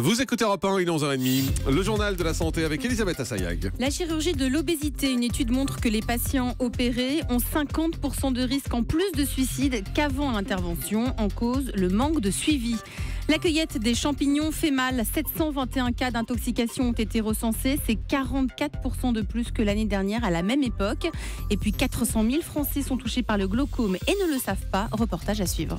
Vous écoutez Europe 1, il est 11h30. Le journal de la santé avec Elisabeth Assayag. La chirurgie de l'obésité, une étude montre que les patients opérés ont 50% de risque en plus de suicide qu'avant l'intervention, en cause le manque de suivi. La cueillette des champignons fait mal. 721 cas d'intoxication ont été recensés. C'est 44% de plus que l'année dernière à la même époque. Et puis 400 000 Français sont touchés par le glaucome et ne le savent pas. Reportage à suivre.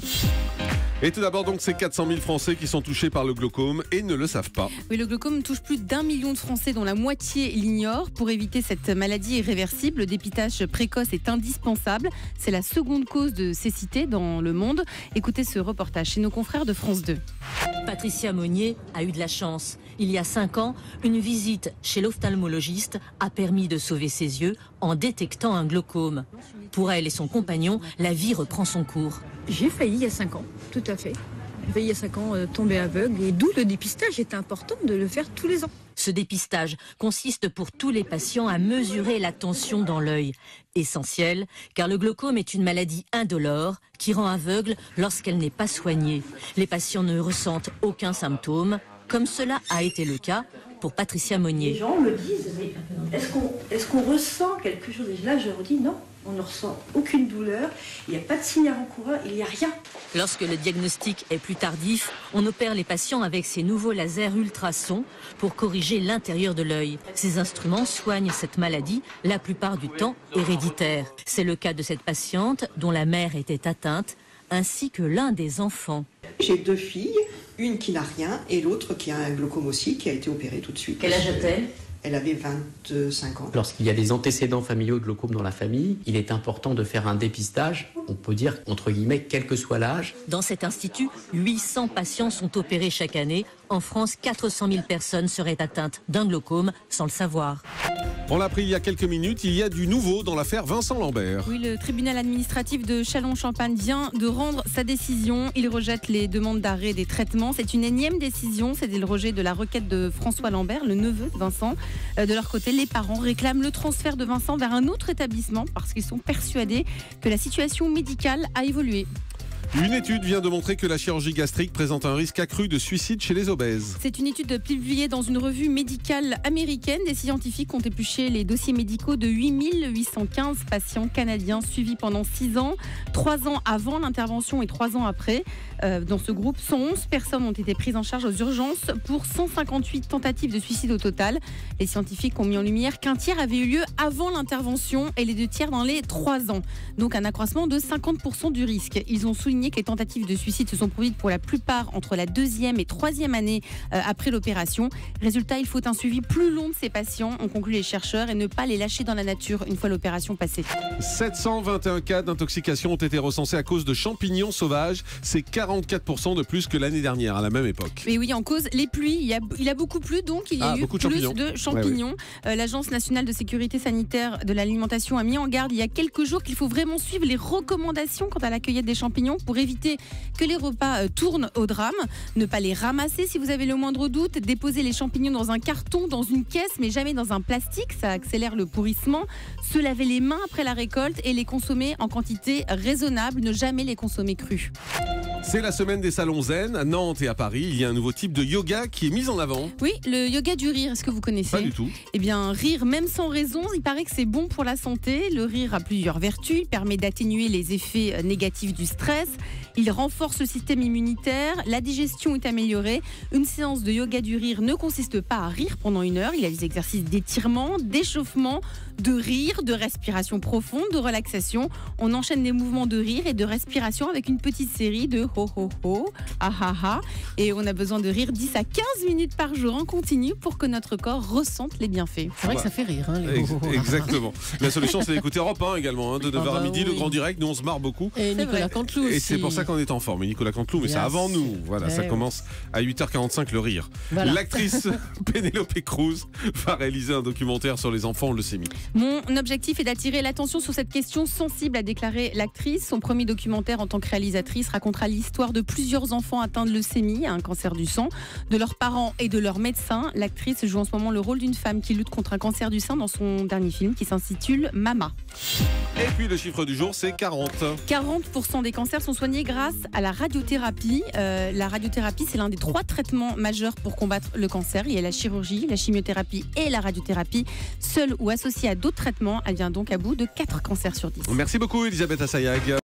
Et tout d'abord, donc, ces 400 000 Français qui sont touchés par le glaucome et ne le savent pas. Oui, le glaucome touche plus d'1 million de Français, dont la moitié l'ignorent. Pour éviter cette maladie irréversible, le dépistage précoce est indispensable. C'est la seconde cause de cécité dans le monde. Écoutez ce reportage chez nos confrères de France 2. Patricia Monnier a eu de la chance. Il y a 5 ans, une visite chez l'ophtalmologiste a permis de sauver ses yeux en détectant un glaucome. Pour elle et son compagnon, la vie reprend son cours. J'ai failli il y a 5 ans, tout à fait. J'ai failli il y a 5 ans tomber aveugle et d'où le dépistage est important de le faire tous les ans. Ce dépistage consiste pour tous les patients à mesurer la tension dans l'œil. Essentiel, car le glaucome est une maladie indolore qui rend aveugle lorsqu'elle n'est pas soignée. Les patients ne ressentent aucun symptôme, comme cela a été le cas pour Patricia Monnier. Les gens me disent, mais est-ce qu'on ressent quelque chose? Et là, je leur dis non, on ne ressent aucune douleur, il n'y a pas de signe avant-coureur, il n'y a rien. Lorsque le diagnostic est plus tardif, on opère les patients avec ces nouveaux lasers ultrasons pour corriger l'intérieur de l'œil. Ces instruments soignent cette maladie, la plupart du temps héréditaire. C'est le cas de cette patiente dont la mère était atteinte, ainsi que l'un des enfants. J'ai 2 filles, une qui n'a rien et l'autre qui a un glaucome aussi, qui a été opérée tout de suite. Quel âge a-t-elle ? Elle avait 25 ans. Lorsqu'il y a des antécédents familiaux de glaucome dans la famille, il est important de faire un dépistage, on peut dire entre guillemets, quel que soit l'âge. Dans cet institut, 800 patients sont opérés chaque année. En France, 400 000 personnes seraient atteintes d'un glaucome sans le savoir. On l'a appris il y a quelques minutes, il y a du nouveau dans l'affaire Vincent Lambert. Oui, le tribunal administratif de Châlons-Champagne vient de rendre sa décision. Il rejette les demandes d'arrêt des traitements. C'est une énième décision. C'est le rejet de la requête de François Lambert, le neveu de Vincent. De leur côté, les parents réclament le transfert de Vincent vers un autre établissement parce qu'ils sont persuadés que la situation médicale a évolué. Une étude vient de montrer que la chirurgie gastrique présente un risque accru de suicide chez les obèses. C'est une étude publiée dans une revue médicale américaine. Des scientifiques ont épluché les dossiers médicaux de 8815 patients canadiens suivis pendant 6 ans, 3 ans avant l'intervention et 3 ans après. Dans ce groupe, 111 personnes ont été prises en charge aux urgences pour 158 tentatives de suicide au total. Les scientifiques ont mis en lumière qu'un tiers avait eu lieu avant l'intervention et les 2 tiers dans les 3 ans. Donc un accroissement de 50% du risque. Ils ont souligné que les tentatives de suicide se sont produites pour la plupart entre la 2e et 3e année après l'opération. Résultat, il faut un suivi plus long de ces patients, ont conclu les chercheurs, et ne pas les lâcher dans la nature une fois l'opération passée. 721 cas d'intoxication ont été recensés à cause de champignons sauvages. C'est 44% de plus que l'année dernière à la même époque. Et oui, en cause les pluies. Il a beaucoup plu, donc il y a eu plus de champignons. Ouais, oui. L'Agence nationale de sécurité sanitaire de l'alimentation a mis en garde il y a quelques jours qu'il faut vraiment suivre les recommandations quant à la cueillette des champignons pour éviter que les repas tournent au drame. Ne pas les ramasser si vous avez le moindre doute. Déposer les champignons dans un carton, dans une caisse, mais jamais dans un plastique. Ça accélère le pourrissement. Se laver les mains après la récolte et les consommer en quantité raisonnable. Ne jamais les consommer crus. C'est la semaine des salons zen à Nantes et à Paris. Il y a un nouveau type de yoga qui est mis en avant. Oui, le yoga du rire. Est-ce que vous connaissez ? Pas du tout. Eh bien, rire même sans raison, il paraît que c'est bon pour la santé. Le rire a plusieurs vertus. Il permet d'atténuer les effets négatifs du stress. Il renforce le système immunitaire. La digestion est améliorée. Une séance de yoga du rire ne consiste pas à rire pendant 1 heure. Il y a des exercices d'étirement, d'échauffement, de rire, de respiration profonde, de relaxation. On enchaîne des mouvements de rire et de respiration avec une petite série de ho ho ho, ah ah ah. Et on a besoin de rire 10 à 15 minutes par jour en continu pour que notre corps ressente les bienfaits. C'est vrai que ça fait rire. Les ho, ho, ho. Exactement. La solution, c'est d'écouter Europe 1 également, de 9h à midi, oui. le grand direct. Nous, on se marre beaucoup. Et Nicolas Canteloup aussi. Et c'est pour ça qu'on est en forme. Et Nicolas Canteloup, mais c'est avant nous. Voilà, ça commence à 8h45, le rire. Voilà. L'actrice Penélope Cruz va réaliser un documentaire sur les enfants leucémiques. Mon objectif est d'attirer l'attention sur cette question sensible, a déclaré l'actrice. Son premier documentaire en tant que réalisatrice racontera l'histoire l'histoire de plusieurs enfants atteints de leucémie, un cancer du sang, de leurs parents et de leurs médecins. L'actrice joue en ce moment le rôle d'une femme qui lutte contre un cancer du sein dans son dernier film qui s'intitule Mama. Et puis le chiffre du jour, c'est 40. 40% des cancers sont soignés grâce à la radiothérapie. La radiothérapie, c'est l'un des 3 traitements majeurs pour combattre le cancer. Il y a la chirurgie, la chimiothérapie et la radiothérapie. Seule ou associée à d'autres traitements, elle vient donc à bout de 4 cancers sur 10. Merci beaucoup Elisabeth Assayag.